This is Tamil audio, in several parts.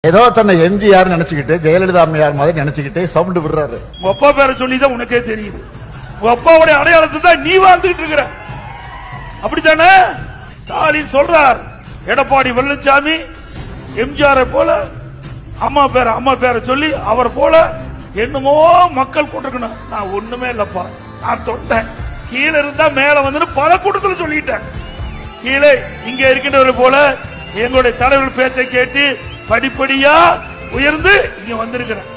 ஏதோ தன்னை எம்ஜிஆர் நினைச்சுக்கிட்டு ஜெயலலிதா அம்மையார் மாதிரி நினைச்சுக்கிட்டு சவுண்ட் விடுறாரு. உங்க அப்பா பேரை சொல்லிதான் உனக்கே தெரியுது. உங்க அப்பாவுடைய அடையாளத்தை தான் நீ வாழ்ந்துகிட்டு இருக்கிற. அப்படித்தானே ஸ்டாலின் சொல்றார். எடப்பாடி பழனிசாமி எம்ஜிஆரை போல அம்மா பேரை சொல்லி அவர் போல என்னமோ மக்கள் கூட்டணும். நான் ஒண்ணுமே இல்லப்பா, நான் தொட்டேன் கீழே இருந்தா மேல வந்து பல கூட்டத்தில் சொல்லிட்டேன். கீழே இங்க இருக்கின்றவரை போல எங்களுடைய தலைவர் பேச்சை கேட்டு படிப்படியா உயர்ந்து இங்க வந்திருக்கிறேன்.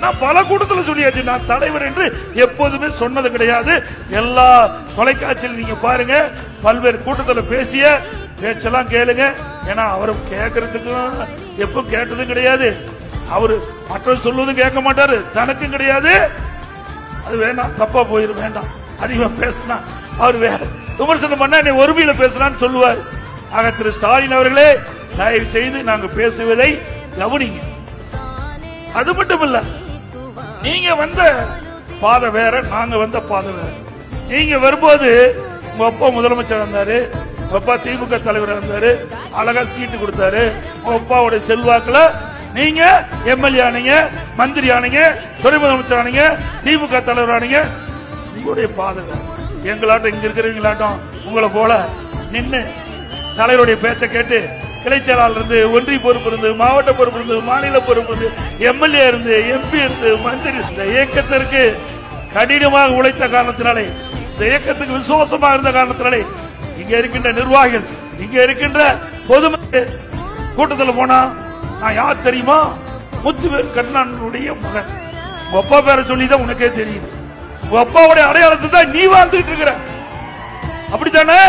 நான் பல கூட்டத்தில் சொல்லியாச்சு. நான் தலைவர் என்று எப்போதுமே சொன்னது கிடையாது. எல்லா தொலைக்காட்சியில் நீங்க பாருங்க, பல்வேறு கூட்டத்தில் பேசிய பேச்செல்லாம் கேளுங்க. ஏன்னா அவரு கேட்கறதுக்கும் எப்ப கேட்டதும் கிடையாது. அவரு மற்றவர் சொல்வதும் கேட்க மாட்டாரு, தனக்கும் கிடையாது. அது வேண்டாம், தப்பா போயிரு, வேண்டாம். அதிகமா பேசினா அவர் வேற விமர்சனம் பண்ணா நீ ஒருமையில பேசுறான்னு சொல்லுவார். ஆக திரு ஸ்டாலின் அவர்களே, தயவு செய்து நாங்க பேசுவதை கவனிங்க. அது மட்டும் இல்ல, நீங்க வந்த பாதை வேற, நாங்க வந்த பாதை வேற. நீங்க வரும்போது உங்க அப்பா முதலமைச்சர் இருந்தாரு, உங்க அப்பா திமுக தலைவர் இருந்தாரு, அழகா சீட்டு கொடுத்தாரு. உங்க அப்பாவுடைய செல்வாக்குல நீங்க எம்எல்ஏ ஆனீங்க, மந்திரி ஆனீங்க, துணை முதலமைச்சர் ஆனீங்க, திமுக தலைவர் ஆனீங்க. உங்களுடைய பாதை வேற. எங்களாட்டம் இங்க இருக்கிறவங்களாட்டம் உங்களை போல நின்று தலைவருடைய பேச்சை கேட்டு கிளை செயலாளர் இருந்து, ஒன்றிய பொறுப்பு இருந்து, மாவட்ட பொறுப்பு இருந்து, மாநில பொறுப்பு இருந்து, எம்எல்ஏ இருந்து, எம்பி இருந்து, மந்திரி இந்த இயக்கத்திற்கு கடினமாக உழைத்த காரணத்தினாலே, இந்த இயக்கத்துக்கு விசுவாசமாக இருந்த காரணத்தினாலே இங்க இருக்கின்ற நிர்வாகிகள், இங்க இருக்கின்ற பொதுமக்கள் கூட்டத்தில் போனா நான் யார் தெரியுமா? முத்துவேல் கருணாநிதியுடைய மகன். உங்க அப்பா பேரை சொல்லிதான் உனக்கே தெரியுது. உங்க அப்பாவுடைய அடையாளத்தை தான் நீ வாழ்ந்துட்டு இருக்கிற. அப்படித்தானே?